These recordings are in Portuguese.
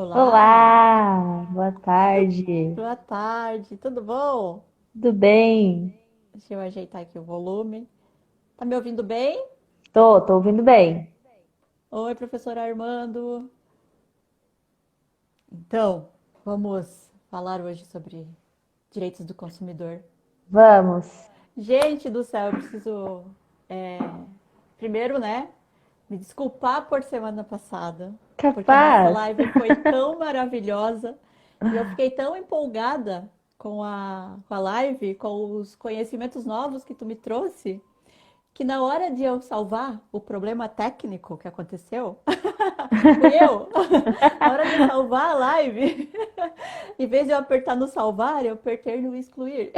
Olá, Olá, boa tarde. boa tarde, tudo bom? Tudo bem? Deixa eu ajeitar aqui o volume. Tá me ouvindo bem? Tô ouvindo bem. Oi, professor Armando. Então, vamos falar hoje sobre direitos do consumidor. Vamos. Gente do céu, eu preciso, primeiro, né, me desculpar por semana passada, porque a nossa Capaz? live foi tão maravilhosa e eu fiquei tão empolgada com a live, com os conhecimentos novos que tu me trouxe, que na hora de eu salvar o problema técnico que aconteceu, fui eu. Na hora de eu salvar a live, em vez de eu apertar no salvar, eu apertei no excluir.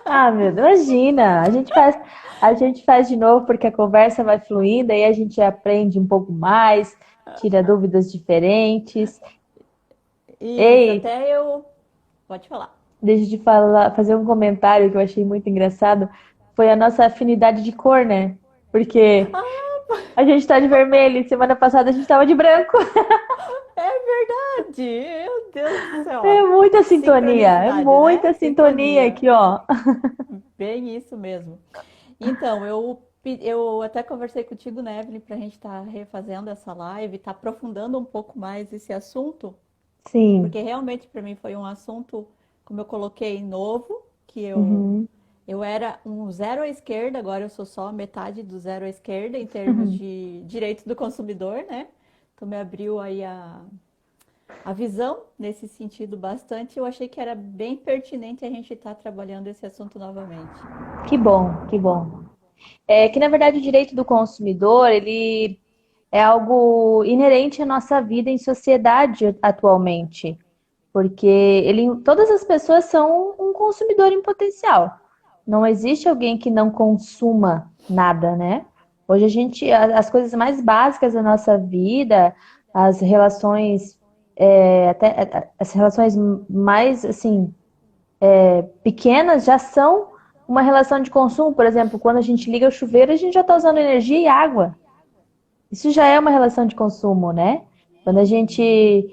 Ah, meu Deus, imagina. A gente faz de novo porque a conversa vai fluindo, aí a gente aprende um pouco mais, tira dúvidas diferentes. Isso, Ei, até eu. Pode falar. deixa eu te falar, fazer um comentário que eu achei muito engraçado. Foi a nossa afinidade de cor, né? Porque a gente tá de vermelho e semana passada a gente tava de branco. É verdade! Meu Deus do céu! É Sincronicidade, né? muita sintonia Sintonia. aqui, ó. Bem isso mesmo. Então, eu até conversei contigo, né, Evelyn, para a gente estar refazendo essa live, estar aprofundando um pouco mais esse assunto, Sim. porque realmente para mim foi um assunto, como eu coloquei, novo, que Uhum. eu era um zero à esquerda, agora eu sou só metade do zero à esquerda em termos de direitos do consumidor, né? Tu me abriu aí a visão nesse sentido bastante. Eu achei que era bem pertinente a gente estar trabalhando esse assunto novamente. Que bom, que bom. É que, na verdade, o direito do consumidor, ele é algo inerente à nossa vida em sociedade atualmente. Porque todas as pessoas são um consumidor em potencial. Não existe alguém que não consuma nada, né? Hoje as coisas mais básicas da nossa vida, as relações, até as relações mais assim pequenas já são uma relação de consumo. Por exemplo, quando a gente liga o chuveiro, a gente já está usando energia e água. Isso já é uma relação de consumo, né? Quando a gente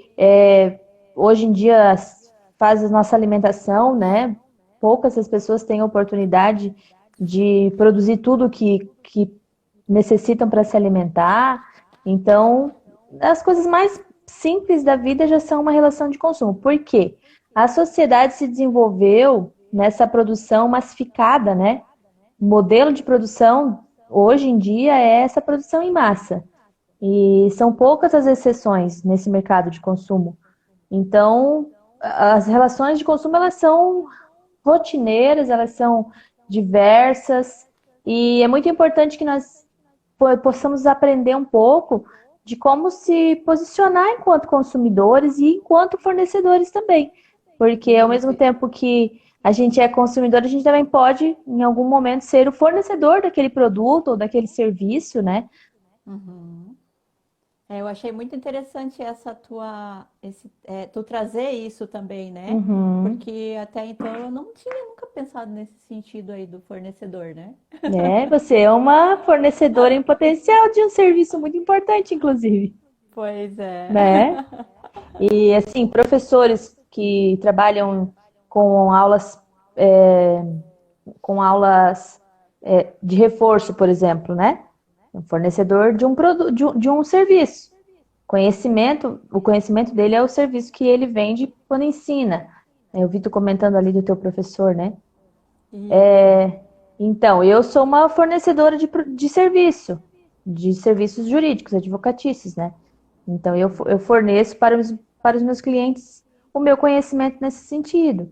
hoje em dia faz a nossa alimentação, né? Poucas as pessoas têm a oportunidade de produzir tudo que necessitam para se alimentar. Então, as coisas mais simples da vida já são uma relação de consumo. Por quê? A sociedade se desenvolveu nessa produção massificada, né? O modelo de produção hoje em dia é essa produção em massa. E são poucas as exceções nesse mercado de consumo. Então, as relações de consumo elas são rotineiras, elas são diversas e é muito importante que nós possamos aprender um pouco de como se posicionar enquanto consumidores e enquanto fornecedores também. Porque ao mesmo Isso. tempo que a gente é consumidor, a gente também pode, em algum momento, ser o fornecedor daquele produto ou daquele serviço, né? Uhum. Eu achei muito interessante tu trazer isso também, né? Uhum. Porque até então eu não tinha nunca pensado nesse sentido aí do fornecedor, né? Você é uma fornecedora em potencial de um serviço muito importante, inclusive, Pois é. né? E assim, professores que trabalham com aulas é, de reforço, por exemplo, né? Um fornecedor de um produto, de um serviço. O conhecimento dele é o serviço que ele vende quando ensina. Eu vi tu comentando ali do teu professor, né? Isso. Então, eu sou uma fornecedora de serviços jurídicos, advocatícios, né? Então, eu forneço para os meus clientes o meu conhecimento nesse sentido.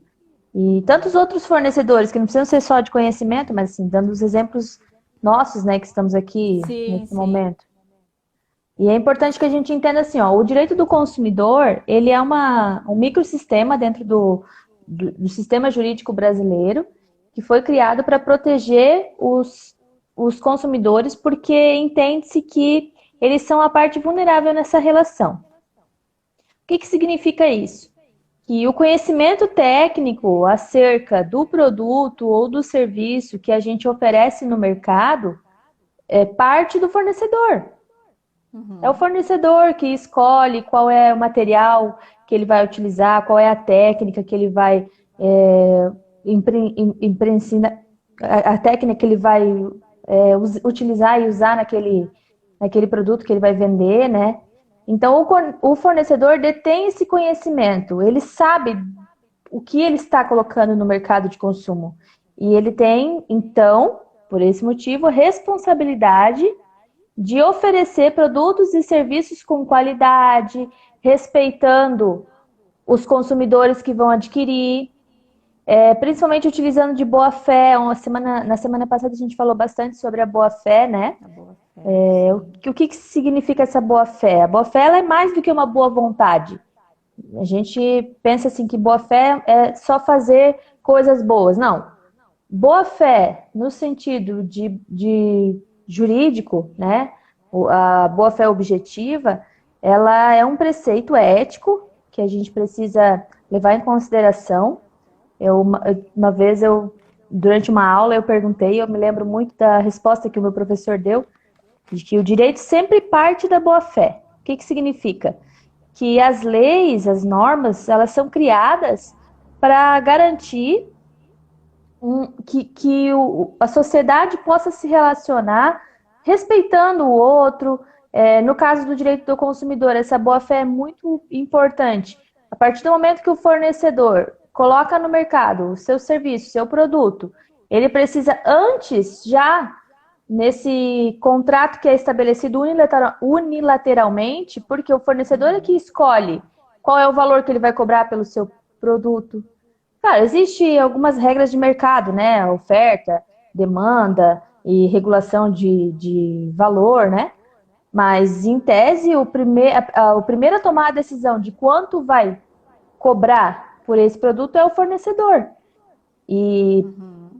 E tantos outros fornecedores, que não precisam ser só de conhecimento, mas assim, dando os exemplos nossos, né, que estamos aqui Sim, nesse sim. momento. E é importante que a gente entenda assim, ó, o direito do consumidor, ele é um microsistema dentro do sistema jurídico brasileiro, que foi criado para proteger os consumidores, porque entende-se que eles são a parte vulnerável nessa relação. O que significa isso? Que o conhecimento técnico acerca do produto ou do serviço que a gente oferece no mercado é parte do fornecedor. É o Uhum. fornecedor que escolhe qual é o material que ele vai utilizar, qual é a técnica que ele vai a técnica que ele vai utilizar e usar naquele produto que ele vai vender, né? Então, o fornecedor detém esse conhecimento, ele sabe o que ele está colocando no mercado de consumo. E ele tem, então, por esse motivo, a responsabilidade de oferecer produtos e serviços com qualidade, respeitando os consumidores que vão adquirir, principalmente utilizando de boa-fé. Na semana passada a gente falou bastante sobre a boa-fé, né? A boa fé. O que significa essa boa-fé? A boa-fé ela é mais do que uma boa vontade. A gente pensa assim que boa-fé é só fazer coisas boas. Não. Boa-fé, no sentido de jurídico, né? A boa-fé objetiva, ela é um preceito ético que a gente precisa levar em consideração. Uma vez, durante uma aula, eu perguntei, eu me lembro muito da resposta que o meu professor deu, de que o direito sempre parte da boa-fé. O que significa? Que as leis, as normas, elas são criadas para garantir que a sociedade possa se relacionar respeitando o outro. No caso do direito do consumidor, essa boa-fé é muito importante. A partir do momento que o fornecedor coloca no mercado o seu serviço, o seu produto, ele precisa antes, já nesse contrato que é estabelecido unilateralmente, porque o fornecedor é que escolhe qual é o valor que ele vai cobrar pelo seu produto. Claro, existem algumas regras de mercado, né? Oferta, demanda e regulação de valor, né? Mas, em tese, a primeira a tomar a decisão de quanto vai cobrar por esse produto é o fornecedor. E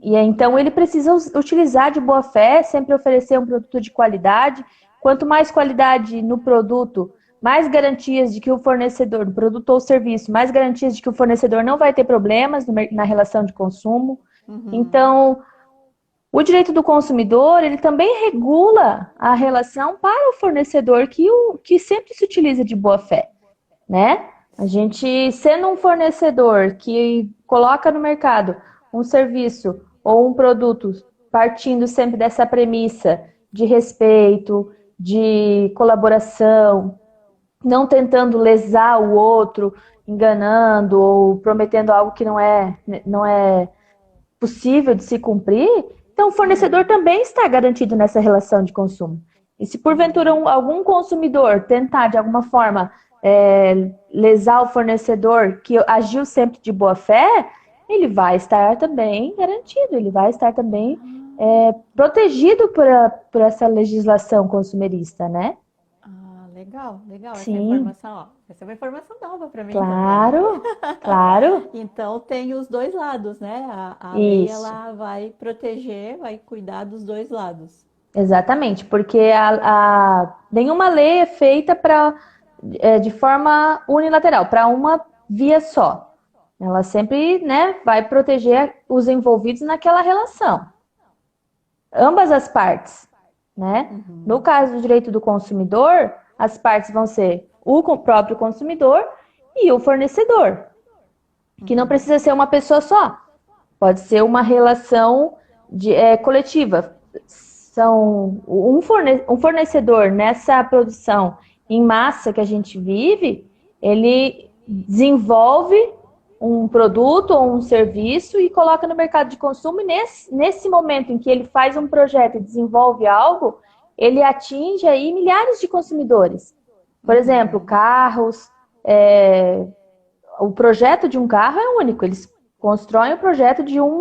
então ele precisa utilizar de boa fé, sempre oferecer um produto de qualidade. Quanto mais qualidade no produto, mais garantias de que o fornecedor, do produto ou serviço, mais garantias de que o fornecedor não vai ter problemas na relação de consumo. Então, o direito do consumidor, ele também regula a relação para o fornecedor que sempre se utiliza de boa fé, né? A gente, sendo um fornecedor que coloca no mercado um serviço ou um produto partindo sempre dessa premissa de respeito, de colaboração, não tentando lesar o outro, enganando ou prometendo algo que não é possível de se cumprir, então o fornecedor também está garantido nessa relação de consumo. E se porventura algum consumidor tentar de alguma forma lesar o fornecedor que agiu sempre de boa fé, ele vai estar também garantido, ele vai estar também protegido por essa legislação consumerista, né? Legal, legal essa Sim. informação. Ó, essa é uma informação nova para mim Claro, também. claro. Então tem os dois lados, né? A lei Isso. ela vai proteger, vai cuidar dos dois lados. Exatamente, porque nenhuma lei é feita de forma unilateral, para uma via só. Ela sempre, né, vai proteger os envolvidos naquela relação. Ambas as partes, né? No caso do direito do consumidor, as partes vão ser o próprio consumidor e o fornecedor, que não precisa ser uma pessoa só. Pode ser uma relação coletiva. São um fornecedor nessa produção em massa que a gente vive, ele desenvolve um produto ou um serviço e coloca no mercado de consumo, e nesse momento em que ele faz um projeto e desenvolve algo, ele atinge aí milhares de consumidores. Por exemplo, carros, o projeto de um carro é único, eles constroem o projeto de um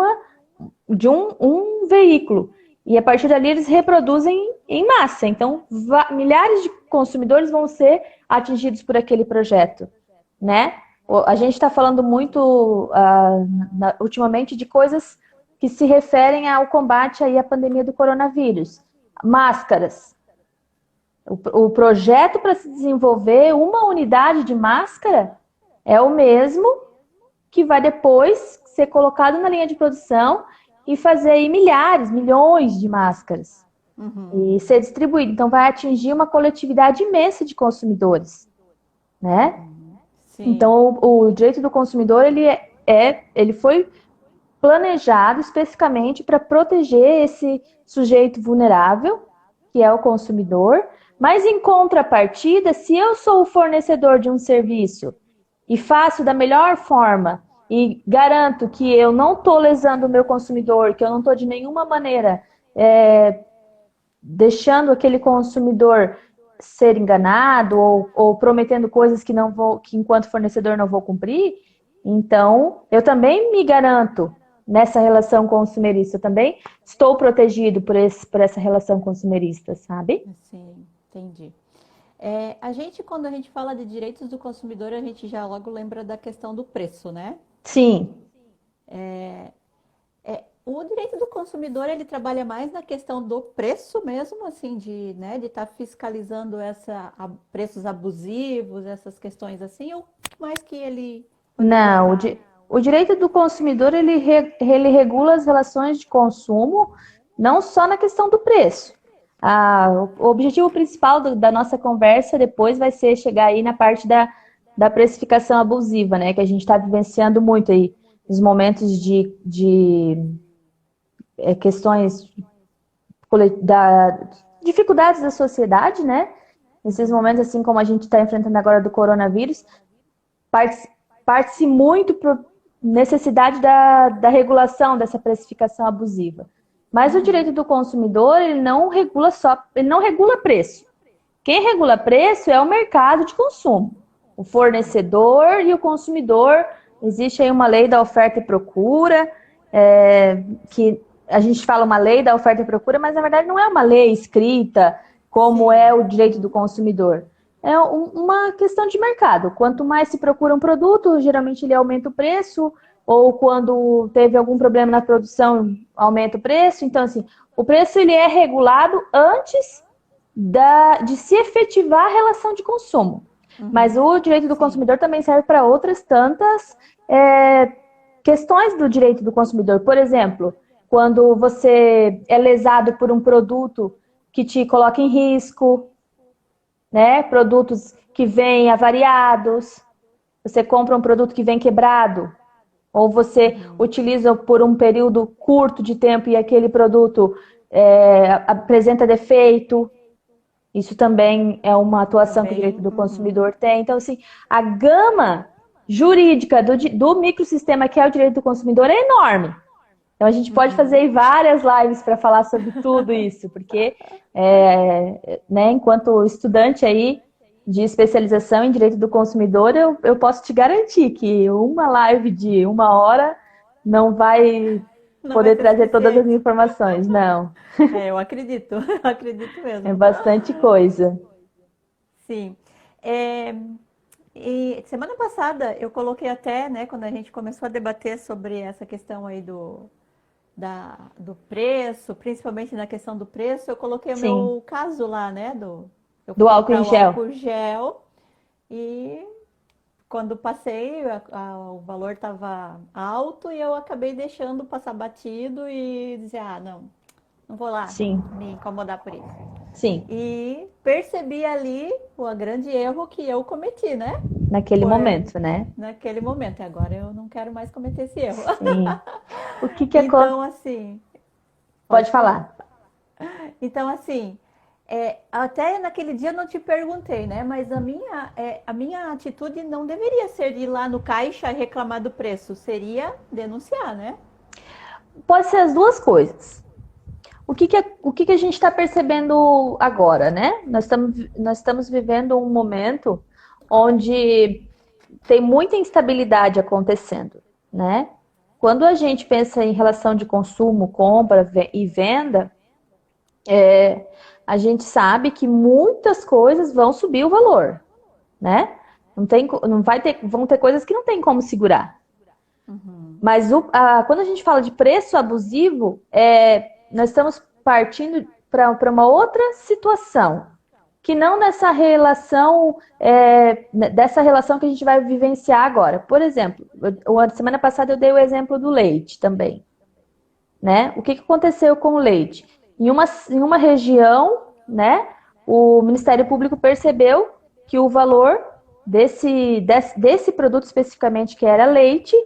veículo, e a partir dali eles reproduzem em massa. Então, milhares de consumidores vão ser atingidos por aquele projeto, né? A gente está falando muito ultimamente de coisas que se referem ao combate aí à pandemia do coronavírus. Máscaras. O projeto para se desenvolver uma unidade de máscara é o mesmo que vai depois ser colocado na linha de produção e fazer aí milhares, milhões de máscaras e ser distribuído. Então vai atingir uma coletividade imensa de consumidores, né? sim, Então, o direito do consumidor, ele foi planejado especificamente para proteger esse sujeito vulnerável, que é o consumidor, mas em contrapartida, se eu sou o fornecedor de um serviço e faço da melhor forma e garanto que eu não estou lesando o meu consumidor, que eu não estou de nenhuma maneira deixando aquele consumidor ser enganado ou prometendo coisas que não vou, que enquanto fornecedor não vou cumprir, então eu também me garanto nessa relação consumerista, eu também estou protegido por essa relação consumerista, sabe? sim, entendi. Quando a gente fala de direitos do consumidor, a gente já logo lembra da questão do preço, né? Sim, O direito do consumidor, ele trabalha mais na questão do preço mesmo, assim, de, né, de estar fiscalizando preços abusivos, essas questões assim, ou mais que ele poderia não, estar... o direito do consumidor ele regula as relações de consumo, não só na questão do preço. O objetivo principal da nossa conversa depois vai ser chegar aí na parte da precificação abusiva, né? Que a gente está vivenciando muito aí, nos momentos de questões da dificuldades da sociedade, né? Nesses momentos, assim como a gente está enfrentando agora do coronavírus, parte-se muito por necessidade da regulação dessa precificação abusiva. Mas o direito do consumidor, ele não regula preço. Quem regula preço é o mercado de consumo. O fornecedor e o consumidor. Existe aí uma lei da oferta e procura, que a gente fala uma lei da oferta e procura, mas na verdade não é uma lei escrita como é Sim, o direito do consumidor. É uma questão de mercado. Quanto mais se procura um produto, geralmente ele aumenta o preço, ou quando teve algum problema na produção, aumenta o preço. Então, assim, o preço ele é regulado antes de se efetivar a relação de consumo. Mas o direito do sim, consumidor também serve para outras tantas é, questões do direito do consumidor. Por exemplo, quando você é lesado por um produto que te coloca em risco, né? Produtos que vêm avariados, você compra um produto que vem quebrado, ou você utiliza por um período curto de tempo e aquele produto apresenta defeito. Isso também é uma atuação que o direito também, do consumidor tem. Então, assim, a gama jurídica do microsistema que é o direito do consumidor é enorme. Então, a gente pode fazer várias lives para falar sobre tudo isso, porque, né, enquanto estudante aí de especialização em direito do consumidor, eu posso te garantir que uma live de 1 hora não vai não vai poder ser trazer todas as suficiente. informações, não. Eu acredito, eu acredito É mesmo. bastante coisa. Sim. É, e semana passada eu coloquei até, né, quando a gente começou a debater sobre essa questão aí do preço, principalmente na questão do preço, eu coloquei o Sim, meu caso lá, né, eu fui do álcool comprar em o gel. álcool gel e quando passei, o valor estava alto e eu acabei deixando passar batido e dizer, ah, não vou lá Sim, me incomodar por isso. sim, E percebi ali o grande erro que eu cometi, né? naquele Foi momento, né? naquele momento. E agora eu não quero mais cometer esse erro. Sim. O que que acontece? Então, assim, Pode pode falar. falar. Então, assim, até naquele dia eu não te perguntei, né? Mas a minha atitude não deveria ser ir lá no caixa reclamar do preço, seria denunciar, né? Pode ser as duas coisas. O que que a gente está percebendo agora, né? Nós estamos vivendo um momento onde tem muita instabilidade acontecendo, né? Quando a gente pensa em relação de consumo, compra e venda, a gente sabe que muitas coisas vão subir o valor, né? Não vai ter, vão ter coisas que não tem como segurar. Mas quando a gente fala de preço abusivo, nós estamos partindo para uma outra situação, que não nessa relação, dessa relação que a gente vai vivenciar agora. Por exemplo, semana passada eu dei o exemplo do leite também, né? O que aconteceu com o leite? Em uma região, né, o Ministério Público percebeu que o valor desse produto especificamente, que era leite,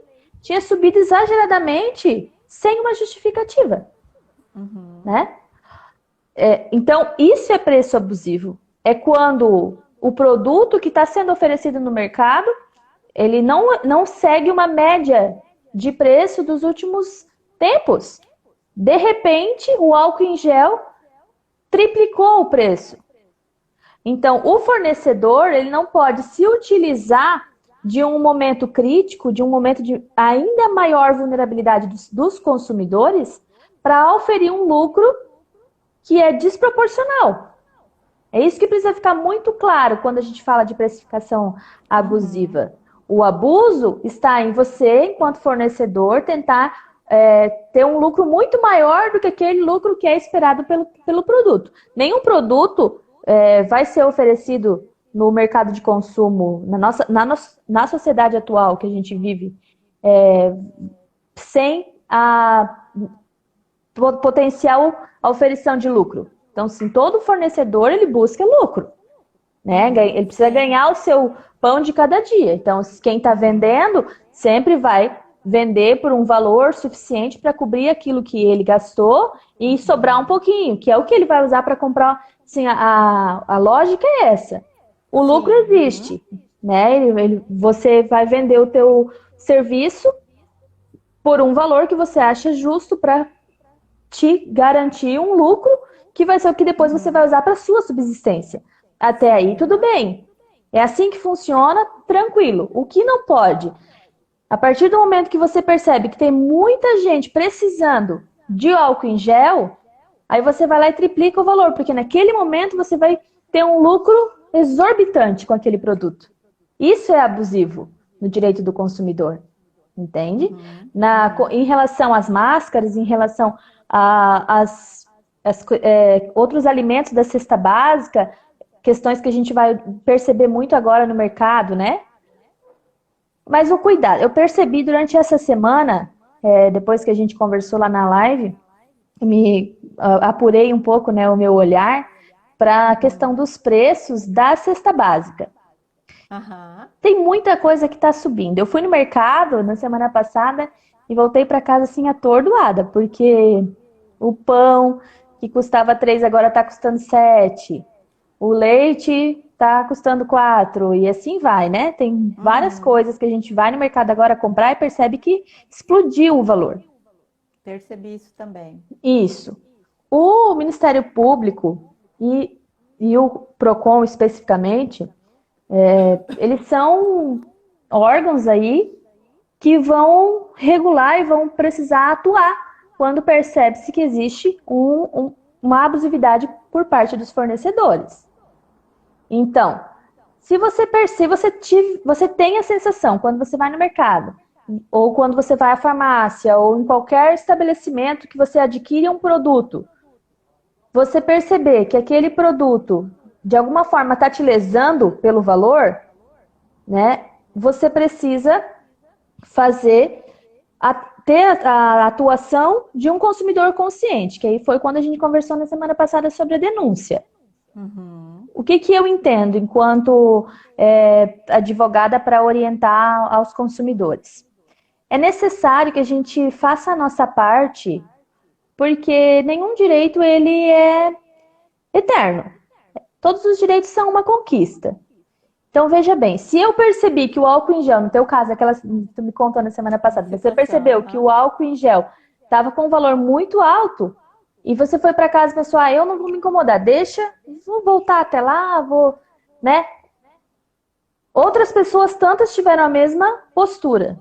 tinha subido exageradamente sem uma justificativa, né? Então, isso é preço abusivo. É quando o produto que está sendo oferecido no mercado, ele não segue uma média de preço dos últimos tempos. De repente, o álcool em gel triplicou o preço. Então, o fornecedor, ele não pode se utilizar de um momento crítico, de um momento de ainda maior vulnerabilidade dos consumidores, para oferir um lucro que é desproporcional. É isso que precisa ficar muito claro quando a gente fala de precificação abusiva. O abuso está em você, enquanto fornecedor, tentar ter um lucro muito maior do que aquele lucro que é esperado pelo produto. Nenhum produto vai ser oferecido no mercado de consumo, na sociedade atual que a gente vive, sem a potencial oferição de lucro. Então, sim, todo fornecedor, ele busca lucro, né? Ele precisa ganhar o seu pão de cada dia. Então, quem está vendendo sempre vai vender por um valor suficiente para cobrir aquilo que ele gastou e sobrar um pouquinho, que é o que ele vai usar para comprar. Assim, a lógica é essa. O lucro existe, né? Você vai vender o teu serviço por um valor que você acha justo para te garantir um lucro que vai ser o que depois você vai usar para sua subsistência. Até aí, tudo bem. É assim que funciona, tranquilo. O que não pode? A partir do momento que você percebe que tem muita gente precisando de álcool em gel, aí você vai lá e triplica o valor, porque naquele momento você vai ter um lucro exorbitante com aquele produto. Isso é abusivo no direito do consumidor, entende? Em relação às máscaras, em relação a outros alimentos da cesta básica, questões que a gente vai perceber muito agora no mercado, né? Mas o cuidado, eu percebi durante essa semana, depois que a gente conversou lá na live, me apurei um pouco, né, o meu olhar para a questão dos preços da cesta básica. Tem muita coisa que está subindo. Eu fui no mercado na semana passada e voltei para casa assim atordoada, porque o pão que custava 3 agora está custando 7. O leite está custando 4 e assim vai, né? Tem várias coisas que a gente vai no mercado agora comprar e percebe que explodiu o valor. Percebi isso também. Isso. O Ministério Público e o PROCON especificamente, eles são órgãos aí que vão regular e vão precisar atuar quando percebe-se que existe uma abusividade por parte dos fornecedores. Então, se você você tem a sensação, quando você vai no mercado, ou quando você vai à farmácia, ou em qualquer estabelecimento que você adquire um produto, você perceber que aquele produto, de alguma forma, está te lesando pelo valor, né? Você precisa ter a atuação de um consumidor consciente, que aí foi quando a gente conversou na semana passada sobre a denúncia. O que eu entendo enquanto advogada para orientar aos consumidores? É necessário que a gente faça a nossa parte, porque nenhum direito ele é eterno. Todos os direitos são uma conquista. Então, veja bem, se eu percebi que o álcool em gel, no teu caso, tu me contou na semana passada, você percebeu que o álcool em gel estava com um valor muito alto, e você foi para casa e pensou, eu não vou me incomodar, vou voltar até lá, né? Outras pessoas, tantas tiveram a mesma postura.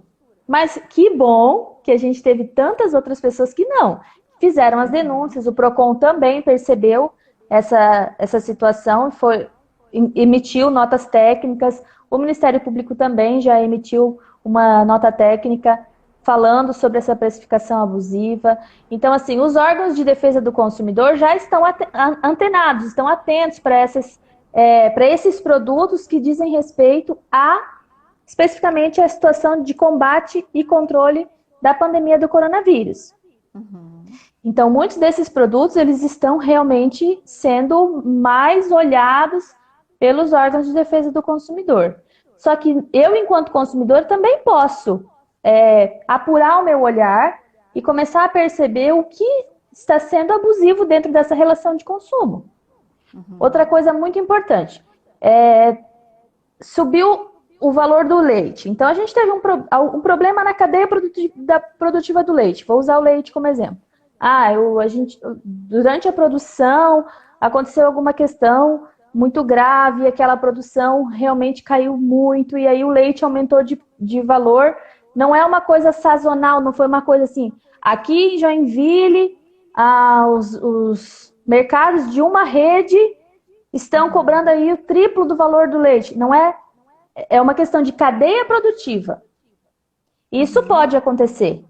Mas que bom que a gente teve tantas outras pessoas que não. Fizeram as denúncias, o PROCON também percebeu essa situação, emitiu notas técnicas, o Ministério Público também já emitiu uma nota técnica falando sobre essa precificação abusiva. Então, assim, os órgãos de defesa do consumidor já estão antenados, estão atentos para esses produtos que dizem respeito especificamente a situação de combate e controle da pandemia do coronavírus. Então, muitos desses produtos, eles estão realmente sendo mais olhados pelos órgãos de defesa do consumidor. Só que eu, enquanto consumidor, também posso apurar o meu olhar e começar a perceber o que está sendo abusivo dentro dessa relação de consumo. Outra coisa muito importante, subiu o valor do leite. Então, a gente teve um problema na cadeia produtiva do leite. Vou usar o leite como exemplo. Durante a produção, aconteceu alguma questão muito grave, aquela produção realmente caiu muito, e aí o leite aumentou de valor. Não é uma coisa sazonal, não foi uma coisa assim. Aqui em Joinville, os mercados de uma rede estão cobrando aí o triplo do valor do leite. Não é uma questão de cadeia produtiva. Isso pode acontecer.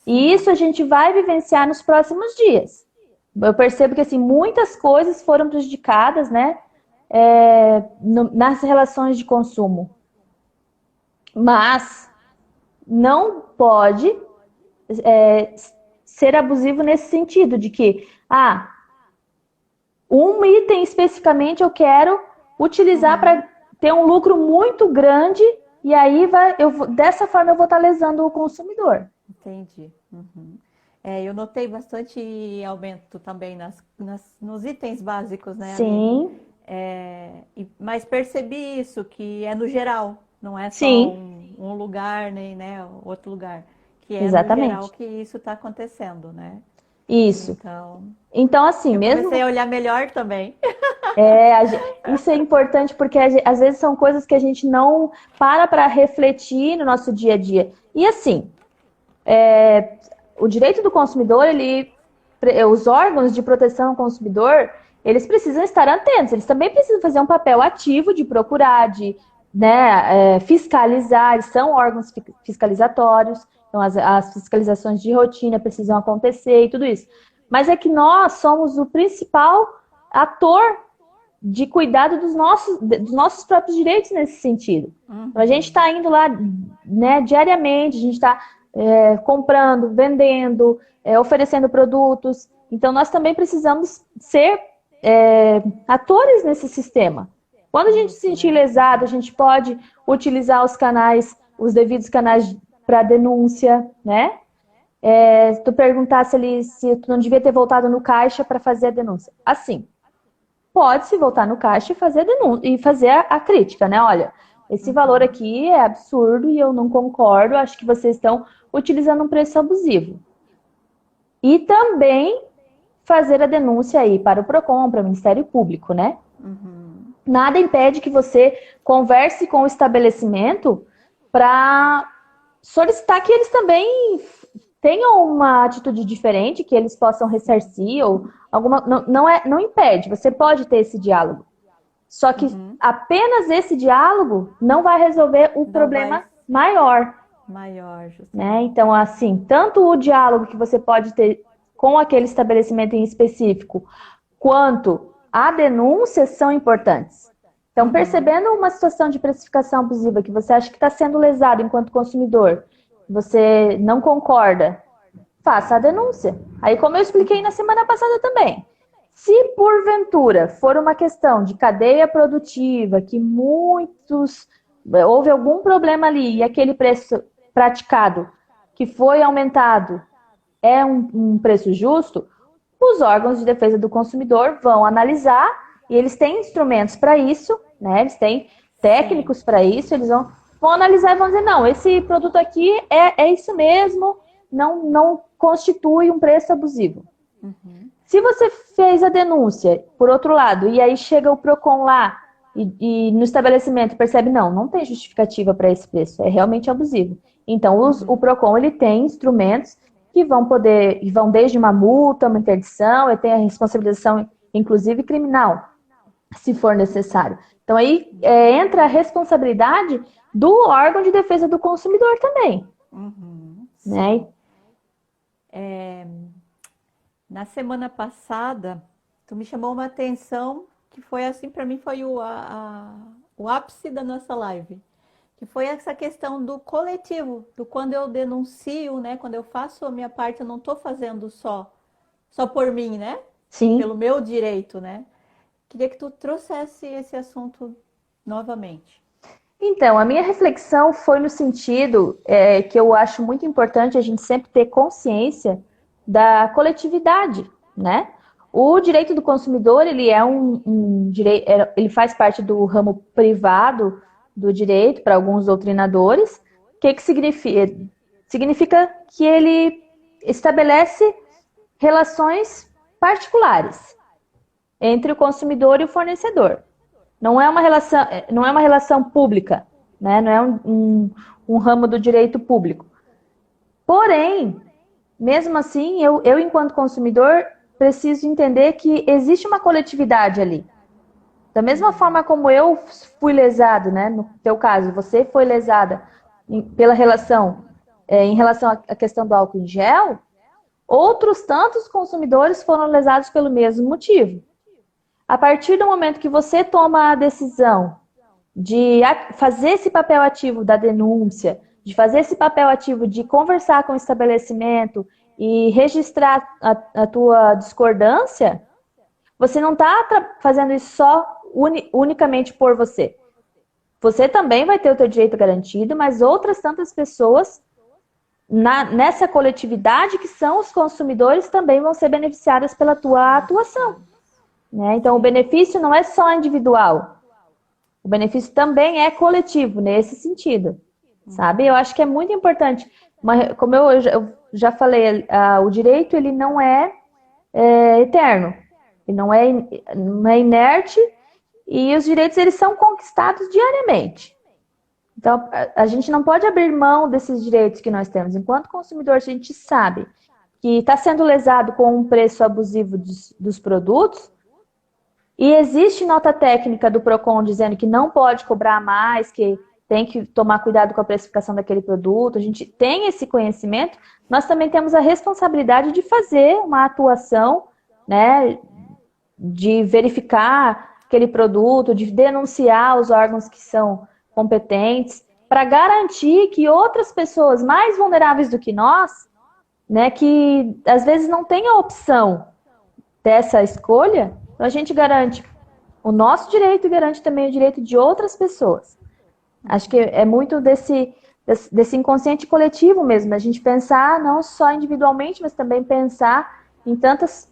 E isso a gente vai vivenciar nos próximos dias. Eu percebo que assim, muitas coisas foram prejudicadas, né, nas relações de consumo. Mas não pode ser abusivo nesse sentido, de que um item especificamente eu quero utilizar para ter um lucro muito grande, e aí dessa forma eu vou estar lesando o consumidor. Entendi. Eu notei bastante aumento também nos itens básicos, né, Sim. mas percebi isso, que é no geral, não é só Sim. um lugar, nem, né, outro lugar, que é no geral Exatamente. que isso está acontecendo, né? Isso. Então, Então, assim, eu mesmo. comecei a olhar melhor também. Isso é importante porque às vezes são coisas que a gente não para refletir no nosso dia a dia. E assim, o direito do consumidor, os órgãos de proteção ao consumidor, eles precisam estar atentos, eles também precisam fazer um papel ativo de procurar, de, né, fiscalizar, eles são órgãos fiscalizatórios, então as fiscalizações de rotina precisam acontecer e tudo isso. Mas é que nós somos o principal ator de cuidado dos nossos próprios direitos nesse sentido. Então, a gente está indo lá, né, diariamente, a gente está comprando, vendendo, oferecendo produtos. Então, nós também precisamos ser atores nesse sistema. Quando a gente se sentir lesado, a gente pode utilizar os devidos canais para denúncia, né? Se tu perguntasse ali se tu não devia ter voltado no caixa para fazer a denúncia. Assim, pode-se voltar no caixa e fazer a denúncia, e fazer a crítica, né? Olha, esse valor aqui é absurdo e eu não concordo, acho que vocês estão utilizando um preço abusivo. E também fazer a denúncia aí para o PROCON, para o Ministério Público, né? Nada impede que você converse com o estabelecimento para solicitar que eles também tenham uma atitude diferente, que eles possam ressarcir ou alguma. Não impede, você pode ter esse diálogo. Só que apenas esse diálogo não vai resolver o problema maior. Né? Então, assim, tanto o diálogo que você pode ter com aquele estabelecimento em específico, quanto a denúncia são importantes. Então, percebendo uma situação de precificação abusiva que você acha que está sendo lesado enquanto consumidor, você não concorda, faça a denúncia. Aí, como eu expliquei na semana passada também, se porventura for uma questão de cadeia produtiva, que houve algum problema ali e aquele preço praticado que foi aumentado é um preço justo, os órgãos de defesa do consumidor vão analisar e eles têm instrumentos para isso, né? Eles têm técnicos para isso, eles vão analisar e vão dizer, não, esse produto aqui é isso mesmo, não constitui um preço abusivo. Se você fez a denúncia, por outro lado, e aí chega o PROCON lá e no estabelecimento percebe, não tem justificativa para esse preço, é realmente abusivo. Então, o PROCON ele tem instrumentos que vão desde uma multa, uma interdição, e tem a responsabilização, inclusive criminal, se for necessário. Então, aí entra a responsabilidade do órgão de defesa do consumidor também. Né? Na semana passada, tu me chamou uma atenção que foi assim, para mim foi o ápice da nossa live, que foi essa questão do coletivo, do quando eu denuncio, né, quando eu faço a minha parte, eu não estou fazendo só por mim, né? Sim. Pelo meu direito, né? Queria que tu trouxesse esse assunto novamente. Então, a minha reflexão foi no sentido que eu acho muito importante a gente sempre ter consciência da coletividade, né? O direito do consumidor, ele é um direito, ele faz parte do ramo privado do direito para alguns doutrinadores. O que que significa? Significa que ele estabelece relações particulares entre o consumidor e o fornecedor. Não é uma relação pública, né? Não é um ramo do direito público. Porém, mesmo assim, eu, enquanto consumidor, preciso entender que existe uma coletividade ali. Da mesma forma como eu fui lesado, né? No teu caso, você foi lesada pela relação, em relação à questão do álcool em gel, outros tantos consumidores foram lesados pelo mesmo motivo. A partir do momento que você toma a decisão de fazer esse papel ativo da denúncia, de fazer esse papel ativo de conversar com o estabelecimento e registrar a tua discordância, você não está fazendo isso só unicamente por você. Você também vai ter o teu direito garantido, mas outras tantas pessoas nessa coletividade que são os consumidores também vão ser beneficiadas pela tua atuação. Né? Então, o benefício não é só individual. O benefício também é coletivo, nesse sentido. Sabe? Eu acho que é muito importante. Como eu já falei, o direito ele não é eterno. Ele não é inerte. E os direitos eles são conquistados diariamente. Então, a gente não pode abrir mão desses direitos que nós temos. Enquanto consumidor, a gente sabe que está sendo lesado com um preço abusivo dos produtos, e existe nota técnica do PROCON dizendo que não pode cobrar mais, que tem que tomar cuidado com a precificação daquele produto, a gente tem esse conhecimento, nós também temos a responsabilidade de fazer uma atuação, né, de verificar aquele produto, de denunciar os órgãos que são competentes, para garantir que outras pessoas mais vulneráveis do que nós, né, que às vezes não têm a opção dessa escolha, então a gente garante o nosso direito e garante também o direito de outras pessoas. Acho que é muito desse inconsciente coletivo mesmo, a gente pensar não só individualmente, mas também pensar em tantas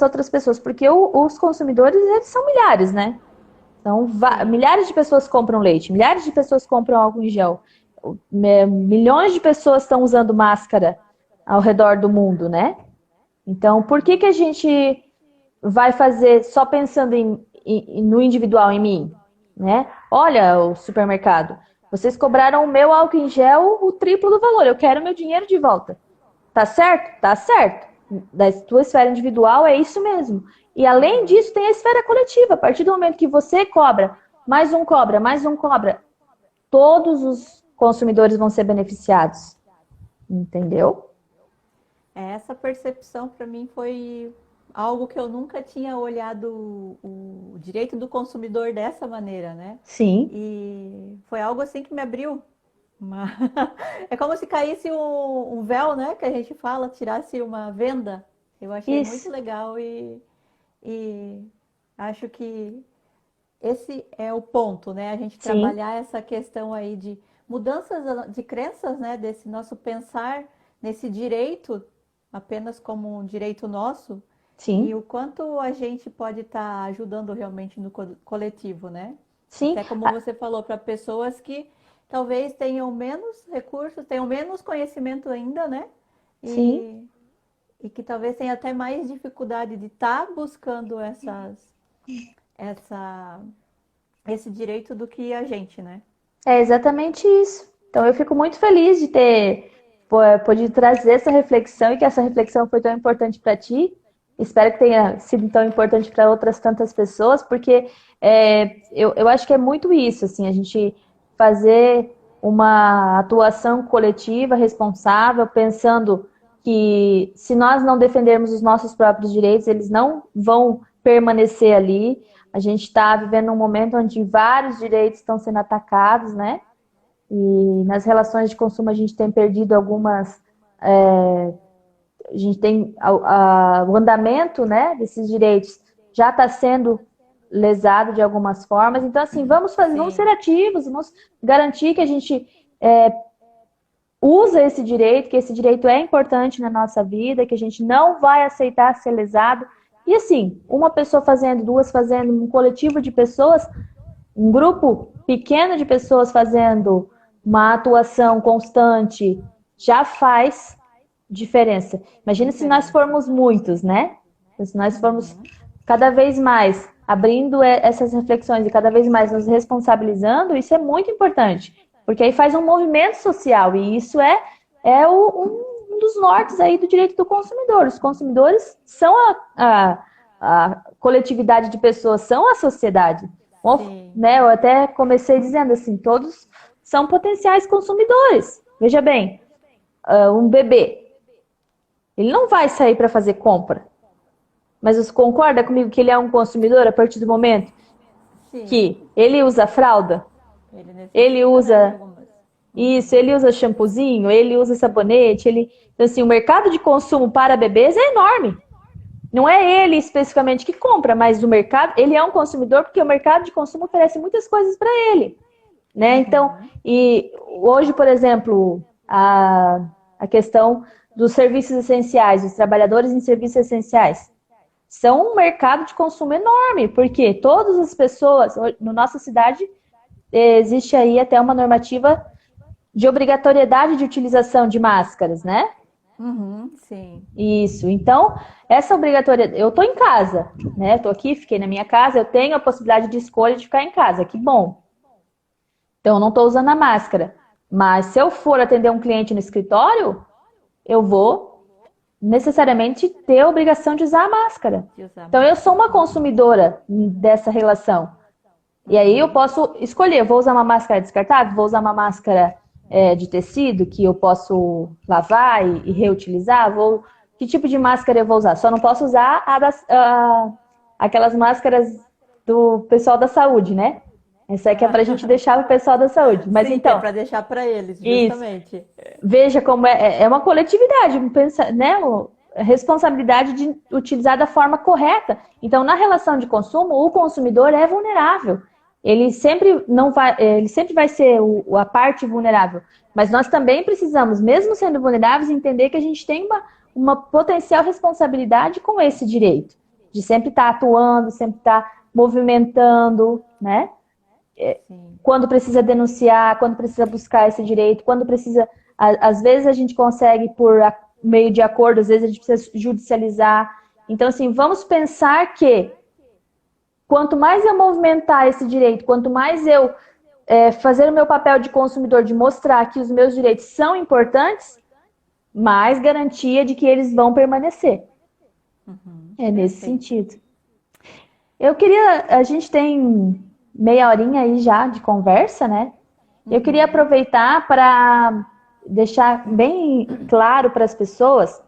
outras pessoas, porque os consumidores, eles são milhares, né? Então, milhares de pessoas compram leite, milhares de pessoas compram álcool em gel, milhões de pessoas estão usando máscara ao redor do mundo, né? Então, por que a gente vai fazer só pensando no individual, em mim? Né? Olha, o supermercado, vocês cobraram o meu álcool em gel o triplo do valor, eu quero meu dinheiro de volta. Tá certo? Tá certo. Da tua esfera individual é isso mesmo. E além disso, tem a esfera coletiva. A partir do momento que você cobra, mais um cobra, todos os consumidores vão ser beneficiados. Entendeu? Essa percepção para mim foi algo que eu nunca tinha olhado o direito do consumidor dessa maneira, né? Sim. E foi algo assim que me abriu. Uma... É como se caísse um véu, né? Que a gente fala, tirasse uma venda. Eu achei Isso. muito legal e acho que esse é o ponto, né? A gente Sim. trabalhar essa questão aí de mudanças de crenças, né? Desse nosso pensar nesse direito apenas como um direito nosso. Sim. E o quanto a gente pode estar ajudando realmente no coletivo, né? Sim. Até como você falou, para pessoas que talvez tenham menos recursos, tenham menos conhecimento ainda, né? Sim. E que talvez tenha até mais dificuldade de estar buscando esse direito do que a gente, né? É exatamente isso. Então eu fico muito feliz de ter podido trazer essa reflexão e que essa reflexão foi tão importante para ti. Espero que tenha sido tão importante para outras tantas pessoas, porque eu acho que é muito isso, assim, a gente fazer uma atuação coletiva, responsável, pensando que se nós não defendermos os nossos próprios direitos, eles não vão permanecer ali. A gente está vivendo um momento onde vários direitos estão sendo atacados, né? E nas relações de consumo a gente tem perdido algumas... a gente tem o andamento, né, desses direitos já está sendo lesado de algumas formas. Então, assim, vamos ser Sim, ativos, vamos garantir que a gente usa esse direito, que esse direito é importante na nossa vida, que a gente não vai aceitar ser lesado. E assim, uma pessoa fazendo, duas fazendo, um coletivo de pessoas, um grupo pequeno de pessoas fazendo uma atuação constante já faz diferença. Imagina se nós diferença. formos muitos, né? Se nós formos Uhum. cada vez mais abrindo essas reflexões e cada vez mais nos responsabilizando, isso é muito importante, porque aí faz um movimento social e isso um dos nortes aí do direito do consumidor. Os consumidores são a coletividade de pessoas, são a sociedade. Sim. Né, eu até comecei dizendo assim, todos são potenciais consumidores. Veja bem, um bebê, ele não vai sair para fazer compra. Mas você concorda comigo que ele é um consumidor a partir do momento Sim. que ele usa fralda, Ele ele necessita, né, de usa algumas. isso, Uhum. ele usa shampoozinho, ele usa sabonete, ele... Então, assim, o mercado de consumo para bebês é enorme. Não é ele especificamente que compra, mas o mercado, ele é um consumidor porque o mercado de consumo oferece muitas coisas para ele, né? Então, Uhum. e hoje, por exemplo, a questão dos serviços essenciais, os trabalhadores em serviços essenciais, são um mercado de consumo enorme, porque todas as pessoas, na nossa cidade, existe aí até uma normativa de obrigatoriedade de utilização de máscaras, né? Uhum. Sim. Isso. Então, essa obrigatoriedade, eu estou em casa, né? Estou aqui, fiquei na minha casa, eu tenho a possibilidade de escolha de ficar em casa, que bom. Então, eu não estou usando a máscara. Mas se eu for atender um cliente no escritório, eu vou necessariamente ter a obrigação de usar a máscara. De usar Então, eu sou máscara. uma Uhum. consumidora dessa relação. E aí eu Uhum. posso escolher, vou usar uma máscara descartável, vou usar uma máscara de tecido que eu posso lavar e reutilizar, que tipo de máscara eu vou usar? Só não posso usar aquelas máscaras do pessoal da saúde, né? Essa aqui é para a gente Ah, deixar o pessoal da saúde. Mas sim, que é então, para deixar para eles, isso. justamente. Veja como é uma coletividade, né? A responsabilidade de utilizar da forma correta. Então, na relação de consumo, o consumidor é vulnerável. Ele sempre vai ser a parte vulnerável. Mas nós também precisamos, mesmo sendo vulneráveis, entender que a gente tem uma potencial responsabilidade com esse direito. De sempre estar atuando, sempre estar movimentando, né? Sim. Quando precisa denunciar, quando precisa buscar esse direito, quando precisa. Às vezes a gente consegue por meio de acordo, às vezes a gente precisa judicializar. Então, assim, vamos pensar que quanto mais eu movimentar esse direito, quanto mais eu fazer o meu papel de consumidor, de mostrar que os meus direitos são importantes, mais garantia de que eles vão permanecer. Uhum. É nesse Perfeito. sentido. A gente tem meia horinha aí já de conversa, né? Eu queria Uhum. aproveitar para deixar bem claro para as pessoas.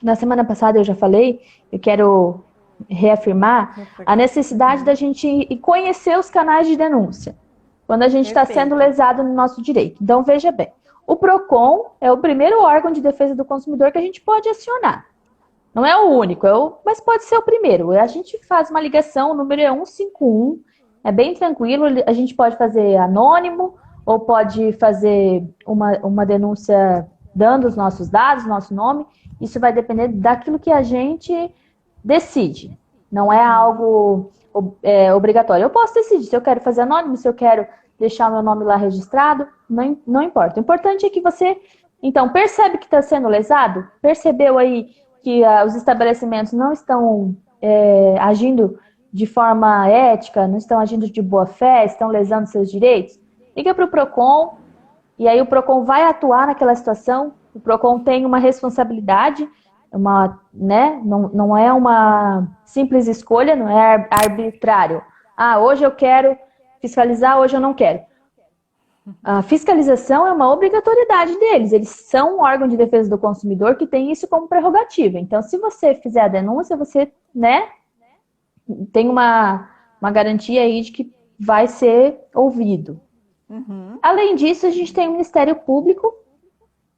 Na semana passada eu já falei, eu quero reafirmar a Reforçar. necessidade da Uhum. gente conhecer os canais de denúncia quando a gente está sendo Perfeito. lesado no nosso direito. Então, veja bem, o PROCON é o primeiro órgão de defesa do consumidor que a gente pode acionar. Não é o único, mas pode ser o primeiro. A gente faz uma ligação, o número é 151, é bem tranquilo, a gente pode fazer anônimo ou pode fazer uma denúncia dando os nossos dados, nosso nome. Isso vai depender daquilo que a gente decide. Não é Uhum. algo obrigatório. Eu posso decidir se eu quero fazer anônimo, se eu quero deixar o meu nome lá registrado, não importa. O importante é que você, então, percebe que está sendo lesado? Percebeu aí que os estabelecimentos não estão agindo de forma ética, não estão agindo de boa fé, estão lesando seus direitos? Liga para o PROCON, e aí o PROCON vai atuar naquela situação. O PROCON tem uma responsabilidade, né? Não é uma simples escolha, não é arbitrário. Ah, hoje eu quero fiscalizar, hoje eu não quero. A fiscalização é uma obrigatoriedade deles. Eles são um órgão de defesa do consumidor que tem isso como prerrogativa. Então, se você fizer a denúncia, você, né, tem uma garantia aí de que vai ser ouvido. Uhum. Além disso, a gente tem o Ministério Público.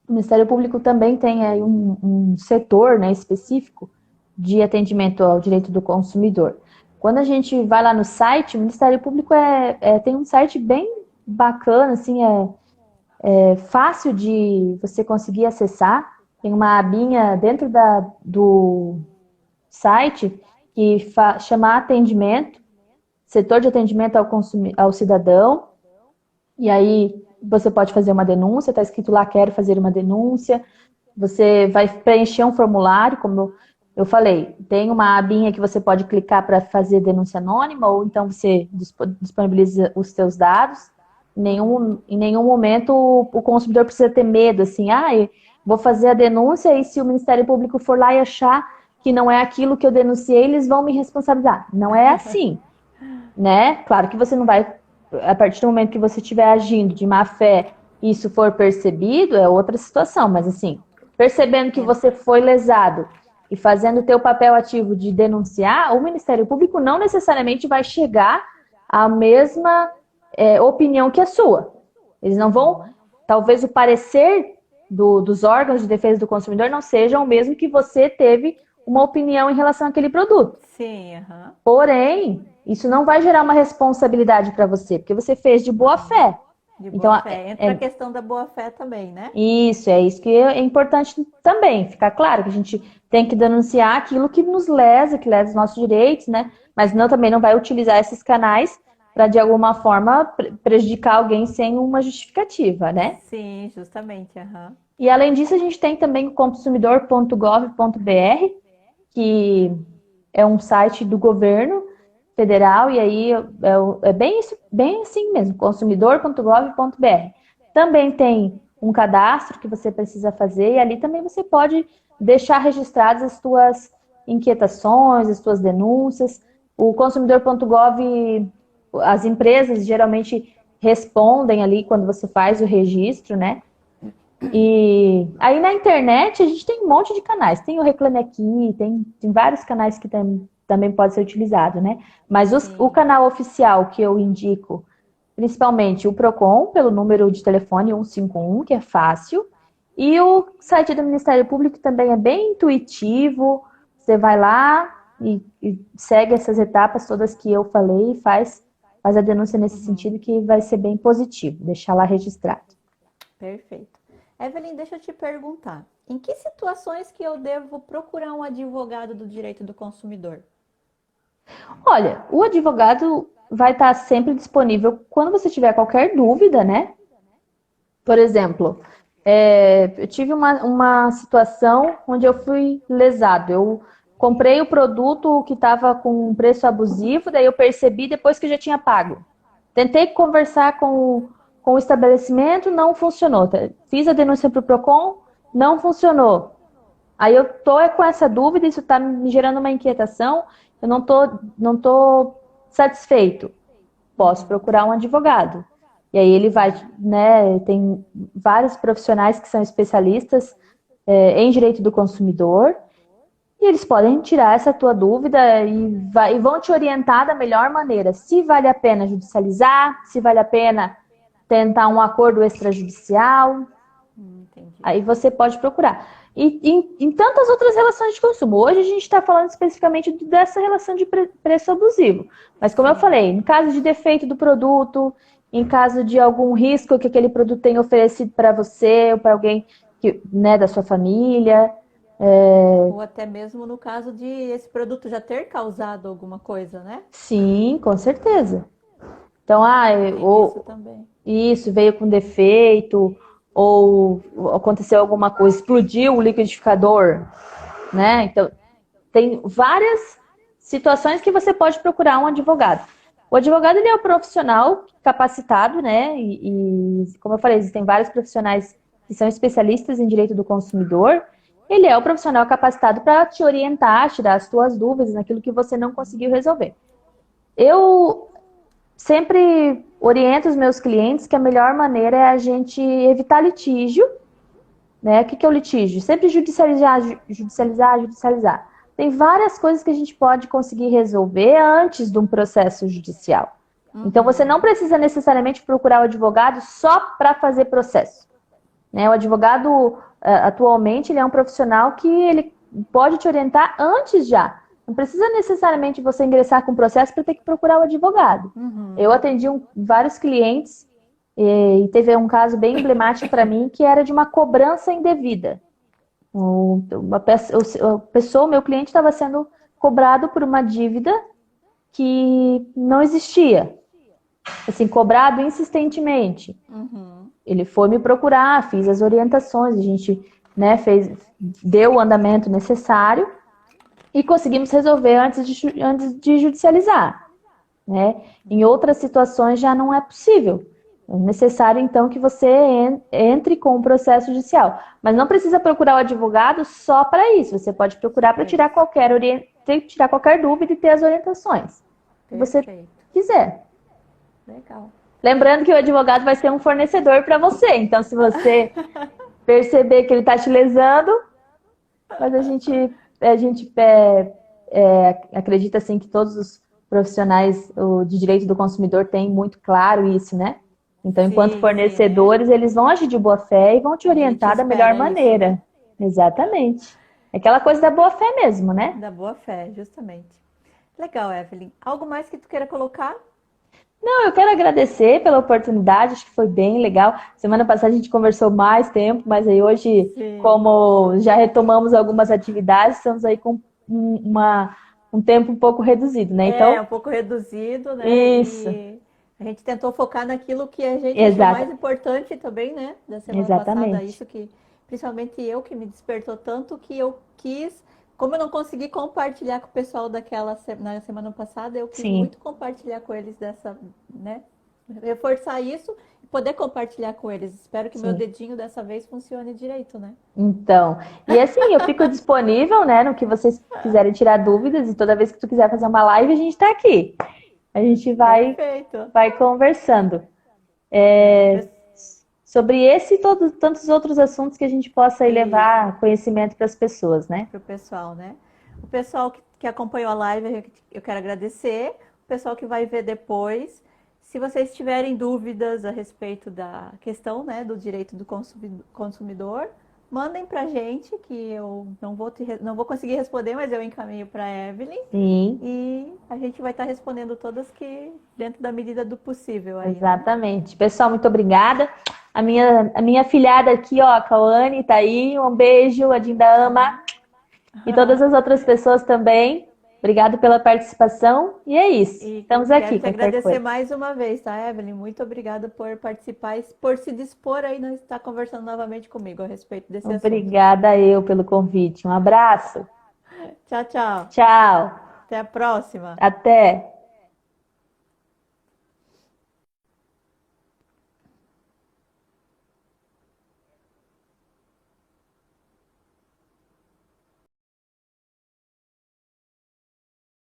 O Ministério Público também tem aí um setor, né, específico de atendimento ao direito do consumidor. Quando a gente vai lá no site, o Ministério Público tem um site bem bacana, assim, é fácil de você conseguir acessar. Tem uma abinha dentro do site que chama atendimento, setor de atendimento ao cidadão. E aí você pode fazer uma denúncia, está escrito lá, quero fazer uma denúncia. Você vai preencher um formulário, como eu falei, tem uma abinha que você pode clicar para fazer denúncia anônima, ou então você disponibiliza os seus dados. Em nenhum momento o consumidor precisa ter medo, assim, vou fazer a denúncia e se o Ministério Público for lá e achar que não é aquilo que eu denunciei, eles vão me responsabilizar. Não é assim, né? Claro que você não vai, a partir do momento que você estiver agindo de má fé e isso for percebido, é outra situação, mas assim, percebendo que você foi lesado e fazendo o teu papel ativo de denunciar, o Ministério Público não necessariamente vai chegar à mesma opinião que a sua. Eles não vão, talvez o parecer dos órgãos de defesa do consumidor não seja o mesmo que você teve uma opinião em relação àquele produto. Sim, aham. Porém, isso não vai gerar uma responsabilidade para você, porque você fez de boa fé. De Então, boa fé. Entra a questão da boa fé também, né? isso que é importante também, ficar claro que a gente tem que denunciar aquilo que nos lesa, que lesa os nossos direitos, né? Mas também não vai utilizar esses canais para, de alguma forma, prejudicar alguém sem uma justificativa, né? Sim, justamente, aham. E, além disso, a gente tem também o consumidor.gov.br, que é um site do governo federal, e aí é bem assim mesmo, consumidor.gov.br. Também tem um cadastro que você precisa fazer, e ali também você pode deixar registradas as suas inquietações, as suas denúncias. O consumidor.gov, as empresas geralmente respondem ali quando você faz o registro, né? E aí na internet a gente tem um monte de canais. Tem o Reclame Aqui, tem vários canais que também pode ser utilizado, né? Mas o canal oficial que eu indico, principalmente o Procon, pelo número de telefone 151, que é fácil. E o site do Ministério Público também é bem intuitivo. Você vai lá e segue essas etapas todas que eu falei e faz a denúncia nesse sentido, que vai ser bem positivo, deixar lá registrado. Perfeito. Evelyn, deixa eu te perguntar, em que situações que eu devo procurar um advogado do direito do consumidor? Olha, o advogado vai estar sempre disponível quando você tiver qualquer dúvida, né? Por exemplo, eu tive uma situação onde eu fui lesado. Eu comprei o produto que estava com um preço abusivo, daí eu percebi depois que eu já tinha pago. Tentei conversar com o estabelecimento, não funcionou. Fiz a denúncia para o Procon, não funcionou. Aí eu tô com essa dúvida, isso está me gerando uma inquietação, eu não tô satisfeito. Posso procurar um advogado. E aí ele vai, né, tem vários profissionais que são especialistas em direito do consumidor, e eles podem tirar essa tua dúvida e vão te orientar da melhor maneira. Se vale a pena judicializar, se vale a pena tentar um acordo extrajudicial. Entendi. Aí você pode procurar. E em tantas outras relações de consumo. Hoje a gente está falando especificamente dessa relação de preço abusivo. Mas como eu falei, em caso de defeito do produto, em caso de algum risco que aquele produto tenha oferecido para você ou para alguém né, da sua família. Ou até mesmo no caso de esse produto já ter causado alguma coisa, né? Sim, com certeza. Então, Isso também. Isso veio com defeito, ou aconteceu alguma coisa, explodiu o liquidificador, né? Então, tem várias situações que você pode procurar um advogado. O advogado, ele é um profissional capacitado, né? E como eu falei, existem vários profissionais que são especialistas em direito do consumidor. Ele é o profissional capacitado para te orientar, tirar as suas dúvidas naquilo que você não conseguiu resolver. Eu sempre oriento os meus clientes que a melhor maneira é a gente evitar litígio, né? O que é o litígio? Sempre judicializar. Tem várias coisas que a gente pode conseguir resolver antes de um processo judicial. Então, você não precisa necessariamente procurar o advogado só para fazer processo, né? O advogado, atualmente, ele é um profissional que ele pode te orientar antes já Não precisa necessariamente você ingressar com o processo para ter que procurar o advogado. Eu atendi vários clientes e teve um caso bem emblemático para mim que era de uma cobrança indevida. O meu cliente estava sendo cobrado por uma dívida que não existia. Assim, cobrado insistentemente. Ele foi me procurar, fiz as orientações, a gente, né, deu o andamento necessário e conseguimos resolver antes de judicializar, né? Em outras situações já não é possível. É necessário, então, que você entre com o processo judicial. Mas não precisa procurar o advogado só para isso. Você pode procurar para tirar qualquer dúvida e ter as orientações que você quiser. Legal. Lembrando que o advogado vai ser um fornecedor para você. Então, se você perceber que ele está te lesando, mas a gente acredita assim que todos os profissionais de direito do consumidor têm muito claro isso, né? Então, enquanto fornecedores, eles vão agir de boa fé e vão te orientar da melhor maneira. Isso, né? Exatamente. É aquela coisa da boa fé mesmo, né? Da boa fé, justamente. Legal, Evelyn. Algo mais que tu queira colocar? Não, eu quero agradecer pela oportunidade, acho que foi bem legal. Semana passada a gente conversou mais tempo, mas aí hoje, como já retomamos algumas atividades, estamos aí com um tempo um pouco reduzido, né? Então, um pouco reduzido, né? Isso. E a gente tentou focar naquilo que a gente achou mais importante também, né? Da semana passada, isso que, principalmente eu, que me despertou tanto que eu quis. Como eu não consegui compartilhar com o pessoal na semana passada, eu quis muito compartilhar com eles né? Reforçar isso e poder compartilhar com eles. Espero que meu dedinho dessa vez funcione direito, né? Então, e assim, eu fico disponível, né, no que vocês quiserem tirar dúvidas e toda vez que tu quiser fazer uma live, a gente está aqui. A gente vai conversando. Sobre esse e tantos outros assuntos que a gente possa aí levar conhecimento para as pessoas, né? Para o pessoal, né? O pessoal que acompanhou a live, eu quero agradecer. O pessoal que vai ver depois. Se vocês tiverem dúvidas a respeito da questão, né, do direito do consumidor, mandem para a gente, que eu não vou conseguir responder, mas eu encaminho para a Evelyn. Sim. E a gente vai estar respondendo todas que dentro da medida do possível. Aí, exatamente. Né? Pessoal, muito obrigada. A minha filhada aqui, ó, a Cauane, tá aí. Um beijo, a Dinda ama. E todas as outras pessoas também. Obrigado pela participação. E é isso. Estamos aqui. Quero te agradecer mais uma vez, tá, Evelyn? Muito obrigada por participar e por se dispor aí a estar conversando novamente comigo a respeito desse assunto. Obrigada eu pelo convite. Um abraço. Tchau, tchau. Tchau. Até a próxima. Até.